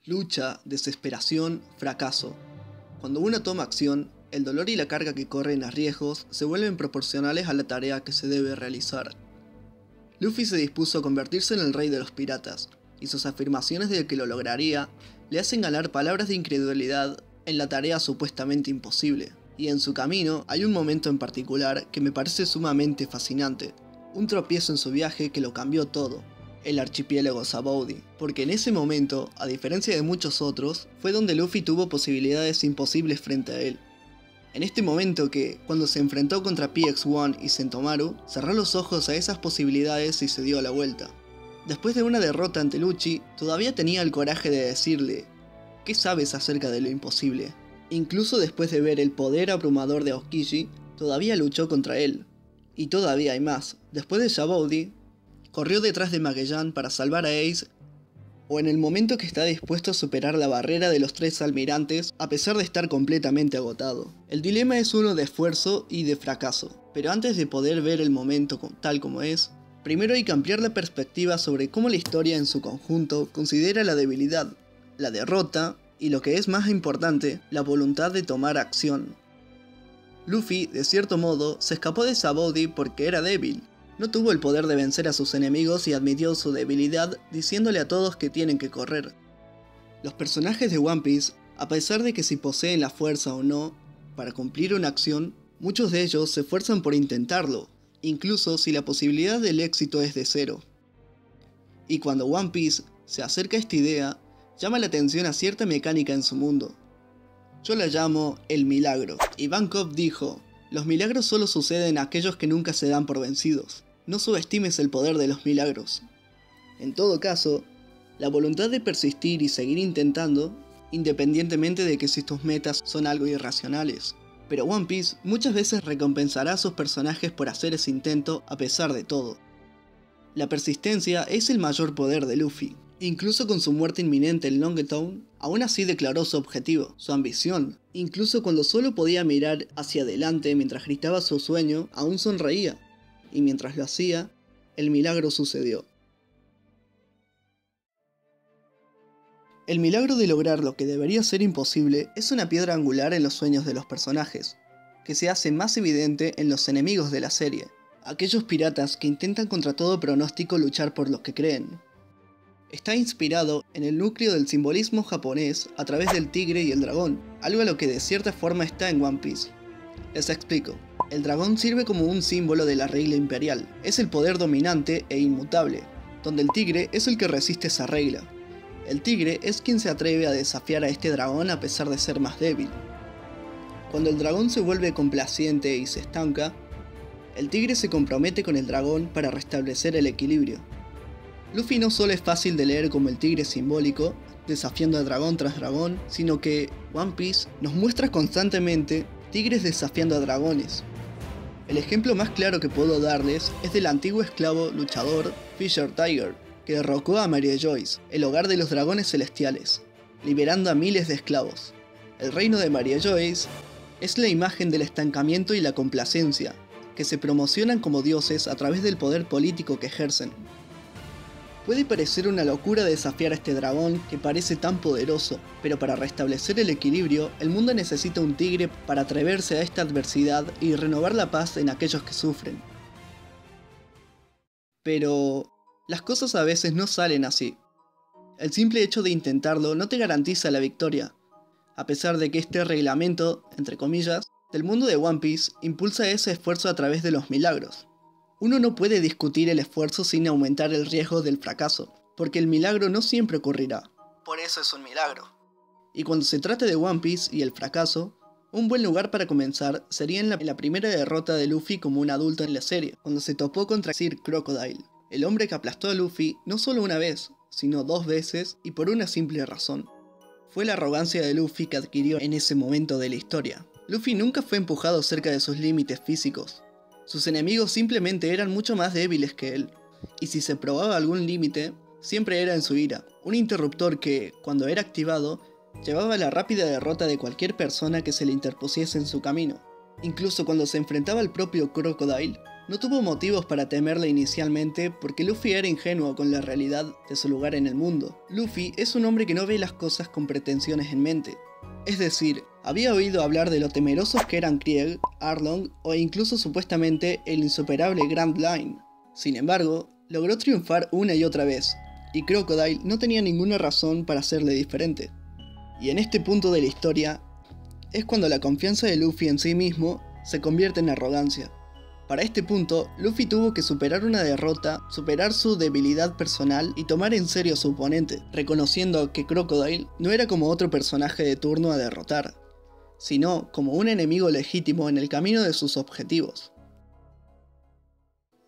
Lucha, desesperación, fracaso. Cuando uno toma acción, el dolor y la carga que corren a riesgos se vuelven proporcionales a la tarea que se debe realizar. Luffy se dispuso a convertirse en el rey de los piratas, y sus afirmaciones de que lo lograría le hacen ganar palabras de incredulidad en la tarea supuestamente imposible. Y en su camino hay un momento en particular que me parece sumamente fascinante, un tropiezo en su viaje que lo cambió todo, el archipiélago Sabaody, porque en ese momento, a diferencia de muchos otros, fue donde Luffy tuvo posibilidades imposibles frente a él. En este momento que, cuando se enfrentó contra PX-1 y Sentomaru, cerró los ojos a esas posibilidades y se dio la vuelta. Después de una derrota ante Lucci, todavía tenía el coraje de decirle: ¿qué sabes acerca de lo imposible? Incluso después de ver el poder abrumador de Aokiji, todavía luchó contra él. Y todavía hay más. Después de Sabaody, corrió detrás de Magellan para salvar a Ace, o en el momento que está dispuesto a superar la barrera de los 3 almirantes a pesar de estar completamente agotado. El dilema es uno de esfuerzo y de fracaso, pero antes de poder ver el momento tal como es, primero hay que ampliar la perspectiva sobre cómo la historia en su conjunto considera la debilidad, la derrota y, lo que es más importante, la voluntad de tomar acción. Luffy, de cierto modo, se escapó de Sabaody porque era débil. No tuvo el poder de vencer a sus enemigos y admitió su debilidad diciéndole a todos que tienen que correr. Los personajes de One Piece, a pesar de que si poseen la fuerza o no para cumplir una acción, muchos de ellos se esfuerzan por intentarlo, incluso si la posibilidad del éxito es de 0. Y cuando One Piece se acerca a esta idea, llama la atención a cierta mecánica en su mundo. Yo la llamo el milagro. Ivankov dijo: los milagros solo suceden a aquellos que nunca se dan por vencidos. No subestimes el poder de los milagros. En todo caso, la voluntad de persistir y seguir intentando, independientemente de que si tus metas son algo irracionales. Pero One Piece muchas veces recompensará a sus personajes por hacer ese intento a pesar de todo. La persistencia es el mayor poder de Luffy. Incluso con su muerte inminente en Longtown, aún así declaró su objetivo, su ambición. Incluso cuando solo podía mirar hacia adelante mientras gritaba su sueño, aún sonreía. Y mientras lo hacía, el milagro sucedió. El milagro de lograr lo que debería ser imposible es una piedra angular en los sueños de los personajes, que se hace más evidente en los enemigos de la serie, aquellos piratas que intentan contra todo pronóstico luchar por lo que creen. Está inspirado en el núcleo del simbolismo japonés a través del tigre y el dragón, algo a lo que de cierta forma está en One Piece. Les explico. El dragón sirve como un símbolo de la regla imperial, es el poder dominante e inmutable, donde el tigre es el que resiste esa regla. El tigre es quien se atreve a desafiar a este dragón a pesar de ser más débil. Cuando el dragón se vuelve complaciente y se estanca, el tigre se compromete con el dragón para restablecer el equilibrio. Luffy no solo es fácil de leer como el tigre simbólico, desafiando a dragón tras dragón, sino que One Piece nos muestra constantemente tigres desafiando a dragones. El ejemplo más claro que puedo darles es del antiguo esclavo luchador Fisher Tiger, que derrocó a Maria Joyce, el hogar de los dragones celestiales, liberando a miles de esclavos. El reino de Maria Joyce es la imagen del estancamiento y la complacencia, que se promocionan como dioses a través del poder político que ejercen. Puede parecer una locura desafiar a este dragón que parece tan poderoso, pero para restablecer el equilibrio, el mundo necesita un tigre para atreverse a esta adversidad y renovar la paz en aquellos que sufren. Pero las cosas a veces no salen así. El simple hecho de intentarlo no te garantiza la victoria, a pesar de que este reglamento, entre comillas, del mundo de One Piece impulsa ese esfuerzo a través de los milagros. Uno no puede discutir el esfuerzo sin aumentar el riesgo del fracaso, porque el milagro no siempre ocurrirá. Por eso es un milagro. Y cuando se trata de One Piece y el fracaso, un buen lugar para comenzar sería en la primera derrota de Luffy como un adulto en la serie, cuando se topó contra Sir Crocodile, el hombre que aplastó a Luffy no solo una vez, sino 2 veces y por una simple razón. Fue la arrogancia de Luffy que adquirió en ese momento de la historia. Luffy nunca fue empujado cerca de sus límites físicos. Sus enemigos simplemente eran mucho más débiles que él, y si se probaba algún límite, siempre era en su ira, un interruptor que, cuando era activado, llevaba a la rápida derrota de cualquier persona que se le interpusiese en su camino. Incluso cuando se enfrentaba al propio Crocodile, No tuvo motivos para temerle inicialmente porque Luffy era ingenuo con la realidad de su lugar en el mundo. Luffy es un hombre que no ve las cosas con pretensiones en mente. Es decir, había oído hablar de lo temerosos que eran Krieg, Arlong o incluso supuestamente el insuperable Grand Line. Sin embargo, logró triunfar una y otra vez, y Crocodile no tenía ninguna razón para hacerle diferente. Y en este punto de la historia, es cuando la confianza de Luffy en sí mismo se convierte en arrogancia. Para este punto, Luffy tuvo que superar una derrota, superar su debilidad personal y tomar en serio a su oponente, reconociendo que Crocodile no era como otro personaje de turno a derrotar, sino como un enemigo legítimo en el camino de sus objetivos.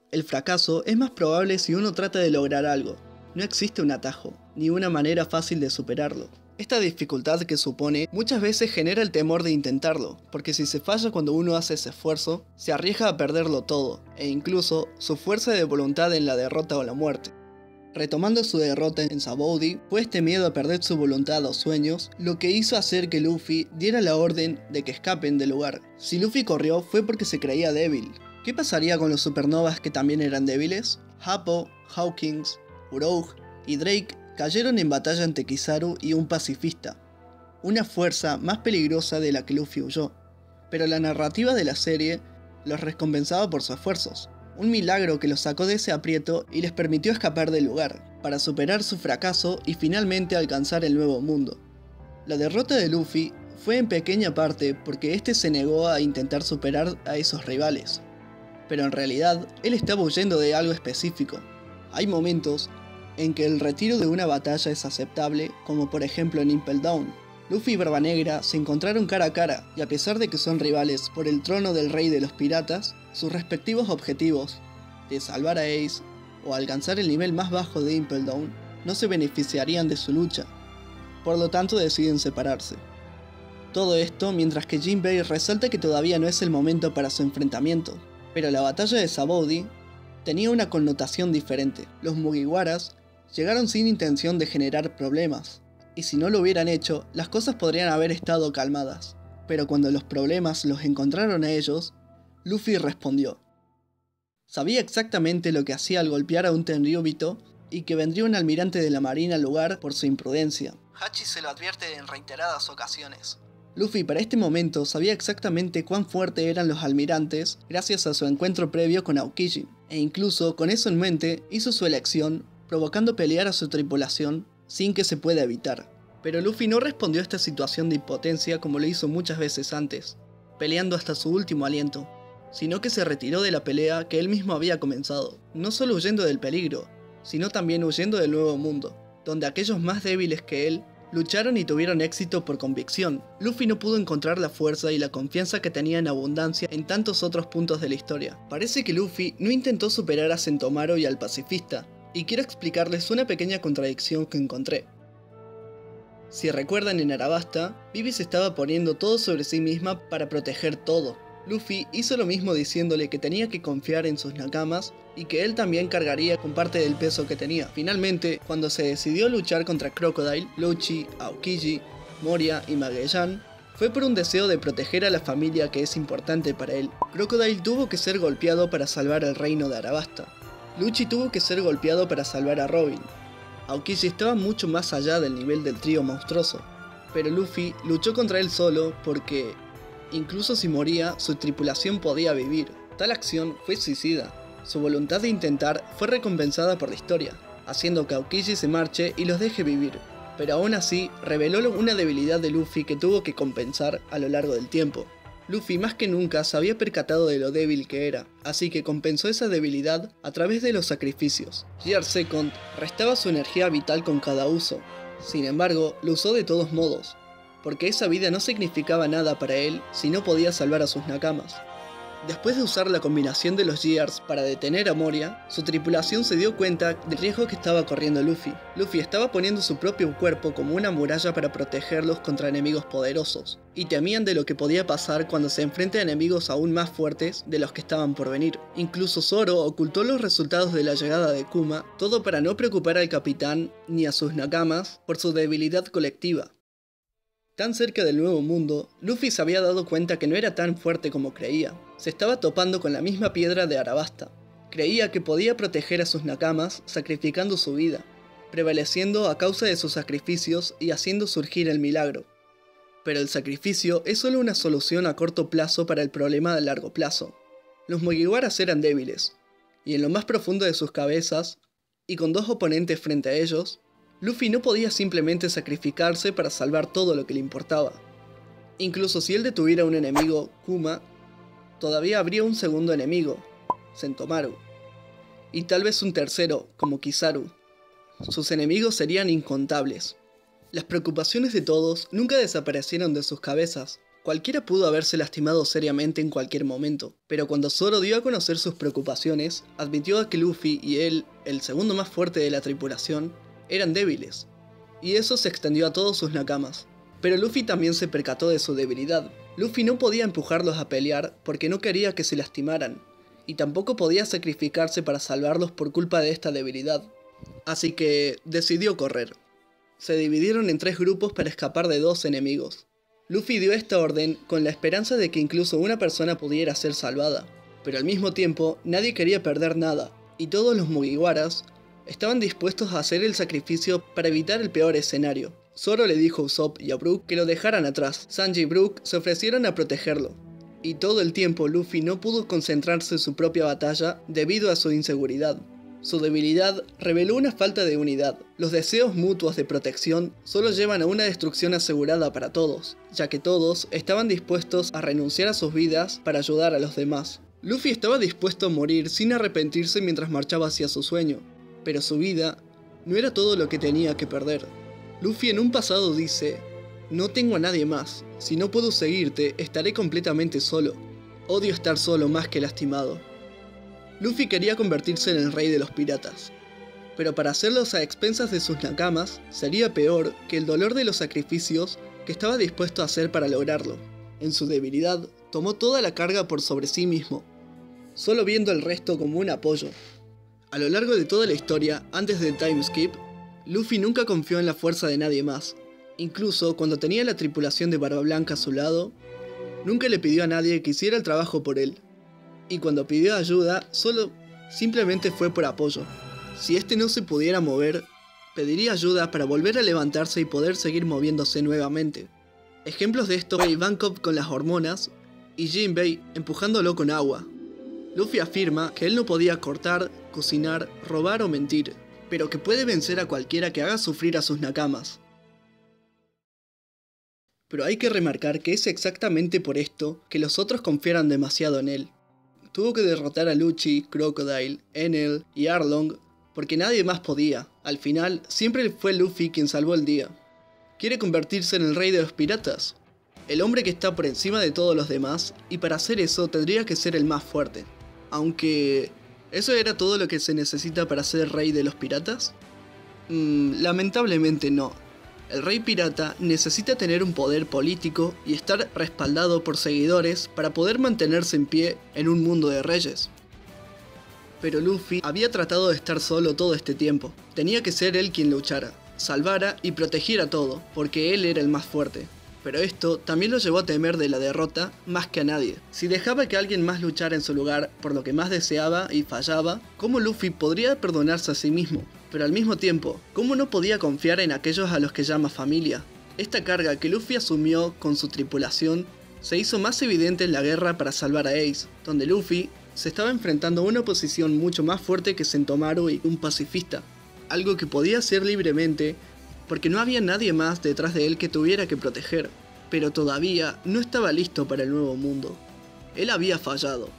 El fracaso es más probable si uno trata de lograr algo. No existe un atajo, ni una manera fácil de superarlo. Esta dificultad que supone muchas veces genera el temor de intentarlo, porque si se falla cuando uno hace ese esfuerzo, se arriesga a perderlo todo, e incluso su fuerza de voluntad en la derrota o la muerte. Retomando su derrota en Sabaody, fue este miedo a perder su voluntad o sueños lo que hizo hacer que Luffy diera la orden de que escapen del lugar. Si Luffy corrió fue porque se creía débil. ¿Qué pasaría con los supernovas que también eran débiles? Happo, Hawkins, Uroug y Drake cayeron en batalla ante Kizaru y un pacifista, una fuerza más peligrosa de la que Luffy huyó, pero la narrativa de la serie los recompensaba por sus esfuerzos, un milagro que los sacó de ese aprieto y les permitió escapar del lugar, para superar su fracaso y finalmente alcanzar el nuevo mundo. La derrota de Luffy fue en pequeña parte porque este se negó a intentar superar a esos rivales, pero en realidad él estaba huyendo de algo específico. Hay momentos en que el retiro de una batalla es aceptable, como por ejemplo en Impel Down. Luffy y Barba Negra se encontraron cara a cara, y a pesar de que son rivales por el trono del rey de los piratas, sus respectivos objetivos, de salvar a Ace o alcanzar el nivel más bajo de Impel Down, no se beneficiarían de su lucha, por lo tanto deciden separarse. Todo esto mientras que Jinbei resalta que todavía no es el momento para su enfrentamiento, pero la batalla de Sabaody tenía una connotación diferente. Los Mugiwaras llegaron sin intención de generar problemas, y si no lo hubieran hecho, las cosas podrían haber estado calmadas. Pero cuando los problemas los encontraron a ellos, Luffy respondió. Sabía exactamente lo que hacía al golpear a un Tenryubito, y que vendría un almirante de la marina al lugar por su imprudencia. Hachi se lo advierte en reiteradas ocasiones. Luffy para este momento sabía exactamente cuán fuertes eran los almirantes gracias a su encuentro previo con Aokiji, e incluso con eso en mente hizo su elección, provocando pelear a su tripulación sin que se pueda evitar. Pero Luffy no respondió a esta situación de impotencia como lo hizo muchas veces antes, peleando hasta su último aliento, sino que se retiró de la pelea que él mismo había comenzado, no solo huyendo del peligro, sino también huyendo del nuevo mundo, donde aquellos más débiles que él lucharon y tuvieron éxito por convicción. Luffy no pudo encontrar la fuerza y la confianza que tenía en abundancia en tantos otros puntos de la historia. Parece que Luffy no intentó superar a Sentomaru y al pacifista, y quiero explicarles una pequeña contradicción que encontré. Si recuerdan en Arabasta, Vivi se estaba poniendo todo sobre sí misma para proteger todo. Luffy hizo lo mismo diciéndole que tenía que confiar en sus nakamas y que él también cargaría con parte del peso que tenía. Finalmente, cuando se decidió luchar contra Crocodile, Lucci, Aokiji, Moria y Magellan, fue por un deseo de proteger a la familia que es importante para él. Crocodile tuvo que ser golpeado para salvar el reino de Arabasta. Lucci tuvo que ser golpeado para salvar a Robin. Aokiji estaba mucho más allá del nivel del trío monstruoso, pero Luffy luchó contra él solo porque, incluso si moría, su tripulación podía vivir. Tal acción fue suicida. Su voluntad de intentar fue recompensada por la historia, haciendo que Aokiji se marche y los deje vivir, pero aún así reveló una debilidad de Luffy que tuvo que compensar a lo largo del tiempo. Luffy más que nunca se había percatado de lo débil que era, así que compensó esa debilidad a través de los sacrificios. Gear Second restaba su energía vital con cada uso, sin embargo lo usó de todos modos, porque esa vida no significaba nada para él si no podía salvar a sus nakamas. Después de usar la combinación de los Gears para detener a Moria, su tripulación se dio cuenta del riesgo que estaba corriendo Luffy. Luffy estaba poniendo su propio cuerpo como una muralla para protegerlos contra enemigos poderosos, y temían de lo que podía pasar cuando se enfrente a enemigos aún más fuertes de los que estaban por venir. Incluso Zoro ocultó los resultados de la llegada de Kuma, todo para no preocupar al capitán ni a sus nakamas por su debilidad colectiva. Tan cerca del Nuevo Mundo, Luffy se había dado cuenta que no era tan fuerte como creía. Se estaba topando con la misma piedra de Arabasta. Creía que podía proteger a sus nakamas sacrificando su vida, prevaleciendo a causa de sus sacrificios y haciendo surgir el milagro. Pero el sacrificio es solo una solución a corto plazo para el problema de largo plazo. Los Mugiwaras eran débiles, y en lo más profundo de sus cabezas, y con dos oponentes frente a ellos, Luffy no podía simplemente sacrificarse para salvar todo lo que le importaba. Incluso si él detuviera a un enemigo, Kuma, todavía habría un segundo enemigo, Sentomaru, y tal vez un tercero, como Kizaru. Sus enemigos serían incontables. Las preocupaciones de todos nunca desaparecieron de sus cabezas. Cualquiera pudo haberse lastimado seriamente en cualquier momento, pero cuando Zoro dio a conocer sus preocupaciones, admitió que Luffy y él, el segundo más fuerte de la tripulación, eran débiles, y eso se extendió a todos sus nakamas. Pero Luffy también se percató de su debilidad. Luffy no podía empujarlos a pelear porque no quería que se lastimaran, y tampoco podía sacrificarse para salvarlos por culpa de esta debilidad. Así que decidió correr. Se dividieron en 3 grupos para escapar de 2 enemigos. Luffy dio esta orden con la esperanza de que incluso una persona pudiera ser salvada, pero al mismo tiempo nadie quería perder nada, y todos los Mugiwaras estaban dispuestos a hacer el sacrificio para evitar el peor escenario. Zoro le dijo a Usopp y a Brook que lo dejaran atrás. Sanji y Brook se ofrecieron a protegerlo, y todo el tiempo Luffy no pudo concentrarse en su propia batalla debido a su inseguridad. Su debilidad reveló una falta de unidad. Los deseos mutuos de protección solo llevan a una destrucción asegurada para todos, ya que todos estaban dispuestos a renunciar a sus vidas para ayudar a los demás. Luffy estaba dispuesto a morir sin arrepentirse mientras marchaba hacia su sueño, pero su vida no era todo lo que tenía que perder. Luffy en un pasado dice: "No tengo a nadie más, si no puedo seguirte, estaré completamente solo. Odio estar solo más que lastimado". Luffy quería convertirse en el rey de los piratas, pero para hacerlos a expensas de sus nakamas sería peor que el dolor de los sacrificios que estaba dispuesto a hacer para lograrlo. En su debilidad, tomó toda la carga por sobre sí mismo, solo viendo el resto como un apoyo. A lo largo de toda la historia, antes del time skip, Luffy nunca confió en la fuerza de nadie más. Incluso cuando tenía la tripulación de Barba Blanca a su lado, nunca le pidió a nadie que hiciera el trabajo por él. Y cuando pidió ayuda, simplemente fue por apoyo. Si este no se pudiera mover, pediría ayuda para volver a levantarse y poder seguir moviéndose nuevamente. Ejemplos de esto fue Ivankov con las hormonas y Jinbei empujándolo con agua. Luffy afirma que él no podía cortar, cocinar, robar o mentir, pero que puede vencer a cualquiera que haga sufrir a sus nakamas. Pero hay que remarcar que es exactamente por esto que los otros confiaran demasiado en él. Tuvo que derrotar a Lucci, Crocodile, Enel y Arlong porque nadie más podía. Al final, siempre fue Luffy quien salvó el día. Quiere convertirse en el rey de los piratas, el hombre que está por encima de todos los demás, y para hacer eso tendría que ser el más fuerte. Aunque, ¿eso era todo lo que se necesita para ser rey de los piratas? Lamentablemente no. El rey pirata necesita tener un poder político y estar respaldado por seguidores para poder mantenerse en pie en un mundo de reyes. Pero Luffy había tratado de estar solo todo este tiempo. Tenía que ser él quien luchara, salvara y protegiera todo, porque él era el más fuerte. Pero esto también lo llevó a temer de la derrota más que a nadie. Si dejaba que alguien más luchara en su lugar por lo que más deseaba y fallaba, ¿cómo Luffy podría perdonarse a sí mismo? Pero al mismo tiempo, ¿cómo no podía confiar en aquellos a los que llama familia? Esta carga que Luffy asumió con su tripulación se hizo más evidente en la guerra para salvar a Ace, donde Luffy se estaba enfrentando a una oposición mucho más fuerte que Sentomaru y un pacifista, algo que podía hacer libremente porque no había nadie más detrás de él que tuviera que proteger, pero todavía no estaba listo para el nuevo mundo. Él había fallado,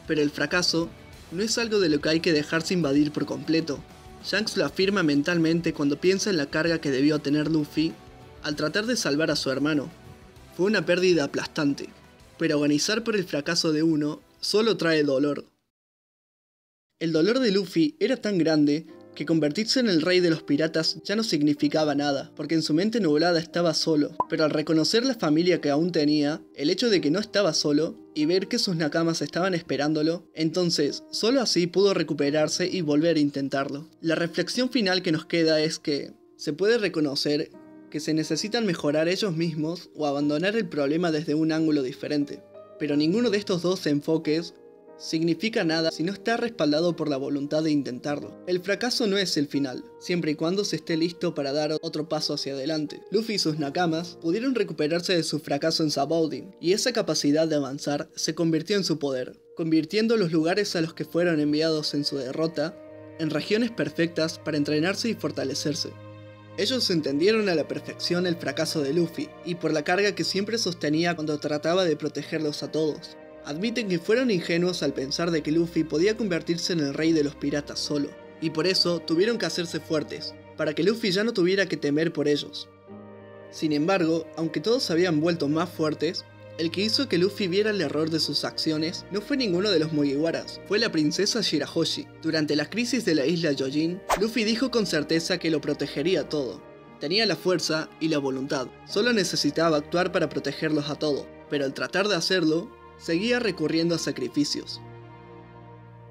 pero el fracaso no es algo de lo que hay que dejarse invadir por completo. Shanks lo afirma mentalmente cuando piensa en la carga que debió tener Luffy al tratar de salvar a su hermano. Fue una pérdida aplastante, pero agonizar por el fracaso de uno solo trae dolor. El dolor de Luffy era tan grande que convertirse en el rey de los piratas ya no significaba nada, porque en su mente nublada estaba solo, pero al reconocer la familia que aún tenía, el hecho de que no estaba solo, y ver que sus nakamas estaban esperándolo, entonces solo así pudo recuperarse y volver a intentarlo. La reflexión final que nos queda es que se puede reconocer que se necesitan mejorar ellos mismos o abandonar el problema desde un ángulo diferente. Pero ninguno de estos dos enfoques significa nada si no está respaldado por la voluntad de intentarlo. El fracaso no es el final, siempre y cuando se esté listo para dar otro paso hacia adelante. Luffy y sus nakamas pudieron recuperarse de su fracaso en Sabaody, y esa capacidad de avanzar se convirtió en su poder, convirtiendo los lugares a los que fueron enviados en su derrota en regiones perfectas para entrenarse y fortalecerse. Ellos entendieron a la perfección el fracaso de Luffy, y por la carga que siempre sostenía cuando trataba de protegerlos a todos. Admiten que fueron ingenuos al pensar de que Luffy podía convertirse en el rey de los piratas solo, y por eso tuvieron que hacerse fuertes, para que Luffy ya no tuviera que temer por ellos. Sin embargo, aunque todos se habían vuelto más fuertes, el que hizo que Luffy viera el error de sus acciones no fue ninguno de los Mugiwaras, fue la princesa Shirahoshi. Durante la crisis de la isla Yojin, Luffy dijo con certeza que lo protegería todo. Tenía la fuerza y la voluntad, solo necesitaba actuar para protegerlos a todos, pero al tratar de hacerlo, seguía recurriendo a sacrificios.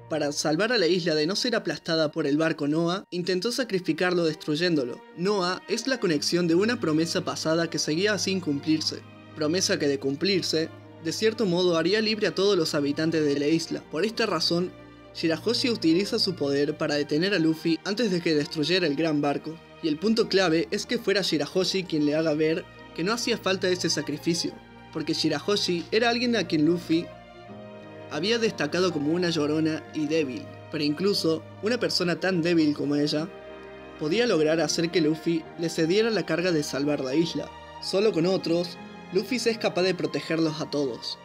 Para salvar a la isla de no ser aplastada por el barco Noah, intentó sacrificarlo destruyéndolo. Noah es la conexión de una promesa pasada que seguía sin cumplirse. Promesa que de cumplirse, de cierto modo haría libre a todos los habitantes de la isla. Por esta razón, Shirahoshi utiliza su poder para detener a Luffy antes de que destruyera el gran barco. Y el punto clave es que fuera Shirahoshi quien le haga ver que no hacía falta ese sacrificio, porque Shirahoshi era alguien a quien Luffy había destacado como una llorona y débil, pero incluso una persona tan débil como ella podía lograr hacer que Luffy le cediera la carga de salvar la isla. Solo con otros, Luffy es capaz de protegerlos a todos.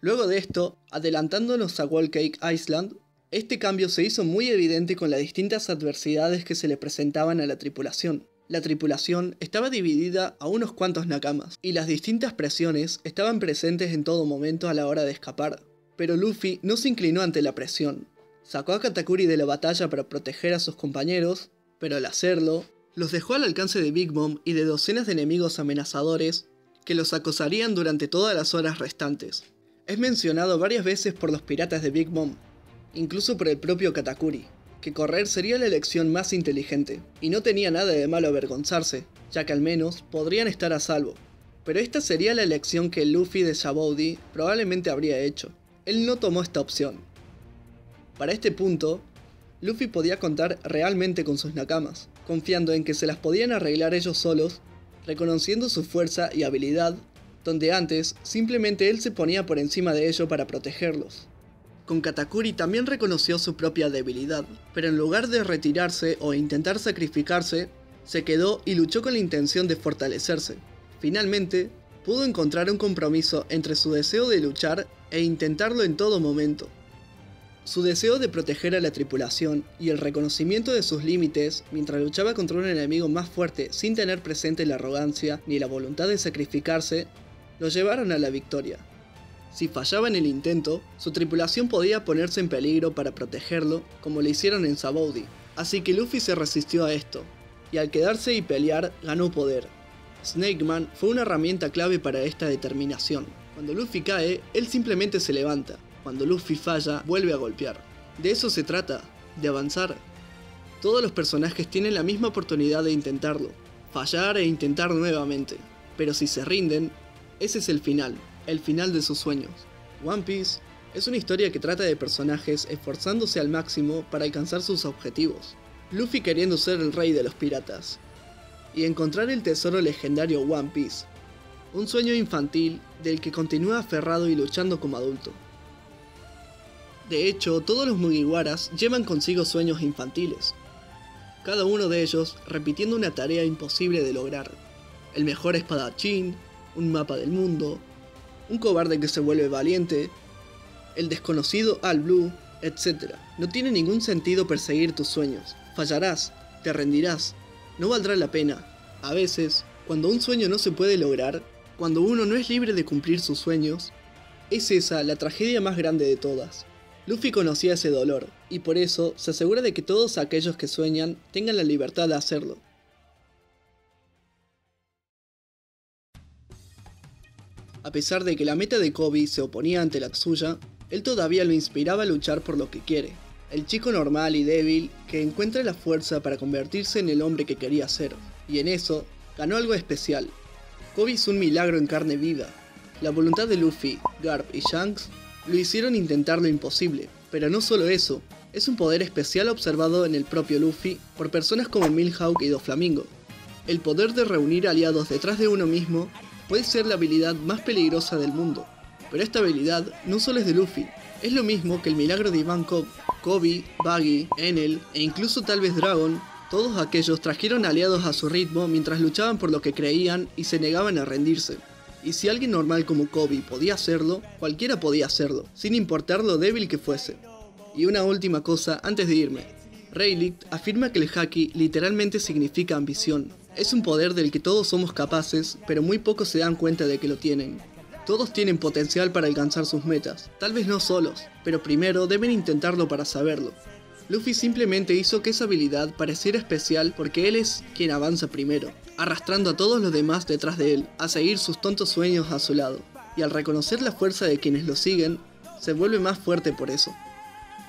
Luego de esto, adelantándonos a Whole Cake Island, este cambio se hizo muy evidente con las distintas adversidades que se le presentaban a la tripulación. La tripulación estaba dividida a unos cuantos nakamas, y las distintas presiones estaban presentes en todo momento a la hora de escapar. Pero Luffy no se inclinó ante la presión. Sacó a Katakuri de la batalla para proteger a sus compañeros, pero al hacerlo, los dejó al alcance de Big Mom y de docenas de enemigos amenazadores que los acosarían durante todas las horas restantes. Es mencionado varias veces por los piratas de Big Mom, incluso por el propio Katakuri, que correr sería la elección más inteligente, y no tenía nada de malo avergonzarse, ya que al menos podrían estar a salvo. Pero esta sería la elección que el Luffy de Sabaody probablemente habría hecho. Él no tomó esta opción. Para este punto, Luffy podía contar realmente con sus nakamas, confiando en que se las podían arreglar ellos solos, reconociendo su fuerza y habilidad, donde antes simplemente él se ponía por encima de ello para protegerlos. Con Katakuri también reconoció su propia debilidad, pero en lugar de retirarse o intentar sacrificarse, se quedó y luchó con la intención de fortalecerse. Finalmente, pudo encontrar un compromiso entre su deseo de luchar e intentarlo en todo momento. Su deseo de proteger a la tripulación y el reconocimiento de sus límites mientras luchaba contra un enemigo más fuerte sin tener presente la arrogancia ni la voluntad de sacrificarse, lo llevaron a la victoria. Si fallaba en el intento, su tripulación podía ponerse en peligro para protegerlo, como le hicieron en Sabaody. Así que Luffy se resistió a esto, y al quedarse y pelear, ganó poder. Snake Man fue una herramienta clave para esta determinación. Cuando Luffy cae, él simplemente se levanta. Cuando Luffy falla, vuelve a golpear. De eso se trata, de avanzar. Todos los personajes tienen la misma oportunidad de intentarlo, fallar e intentar nuevamente. Pero si se rinden, ese es el final de sus sueños. One Piece es una historia que trata de personajes esforzándose al máximo para alcanzar sus objetivos. Luffy queriendo ser el rey de los piratas, y encontrar el tesoro legendario One Piece, un sueño infantil del que continúa aferrado y luchando como adulto. De hecho, todos los Mugiwaras llevan consigo sueños infantiles, cada uno de ellos repitiendo una tarea imposible de lograr: el mejor espadachín, un mapa del mundo, un cobarde que se vuelve valiente, el desconocido All Blue, etc. No tiene ningún sentido perseguir tus sueños. Fallarás, te rendirás, no valdrá la pena. A veces, cuando un sueño no se puede lograr, cuando uno no es libre de cumplir sus sueños, es esa la tragedia más grande de todas. Luffy conocía ese dolor, y por eso se asegura de que todos aquellos que sueñan tengan la libertad de hacerlo. A pesar de que la meta de Koby se oponía ante la suya, él todavía lo inspiraba a luchar por lo que quiere. el chico normal y débil que encuentra la fuerza para convertirse en el hombre que quería ser, y en eso, ganó algo especial. Kobe es un milagro en carne viva. La voluntad de Luffy, Garp y Shanks lo hicieron intentar lo imposible, pero no solo eso, es un poder especial observado en el propio Luffy por personas como Mihawk y Doflamingo. El poder de reunir aliados detrás de uno mismo puede ser la habilidad más peligrosa del mundo, pero esta habilidad no solo es de Luffy, es lo mismo que el milagro de Ivankov. Kobe, Buggy, Enel e incluso tal vez Dragon, todos aquellos trajeron aliados a su ritmo mientras luchaban por lo que creían y se negaban a rendirse. Y si alguien normal como Kobe podía hacerlo, cualquiera podía hacerlo, sin importar lo débil que fuese. Y una última cosa antes de irme. Rayleigh afirma que el Haki literalmente significa ambición. Es un poder del que todos somos capaces, pero muy pocos se dan cuenta de que lo tienen. Todos tienen potencial para alcanzar sus metas, tal vez no solos, pero primero deben intentarlo para saberlo. Luffy simplemente hizo que esa habilidad pareciera especial porque él es quien avanza primero, arrastrando a todos los demás detrás de él, a seguir sus tontos sueños a su lado, y al reconocer la fuerza de quienes lo siguen, se vuelve más fuerte por eso.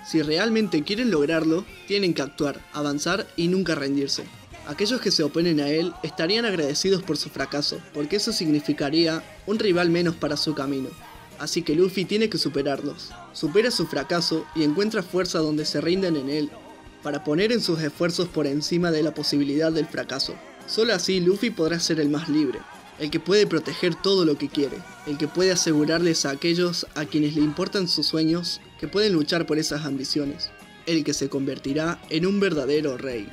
Si realmente quieren lograrlo, tienen que actuar, avanzar y nunca rendirse. Aquellos que se oponen a él estarían agradecidos por su fracaso, porque eso significaría un rival menos para su camino. Así que Luffy tiene que superarlos. Supera su fracaso y encuentra fuerza donde se rinden en él, para poner en sus esfuerzos por encima de la posibilidad del fracaso. Solo así Luffy podrá ser el más libre, el que puede proteger todo lo que quiere, el que puede asegurarles a aquellos a quienes le importan sus sueños que pueden luchar por esas ambiciones, el que se convertirá en un verdadero rey.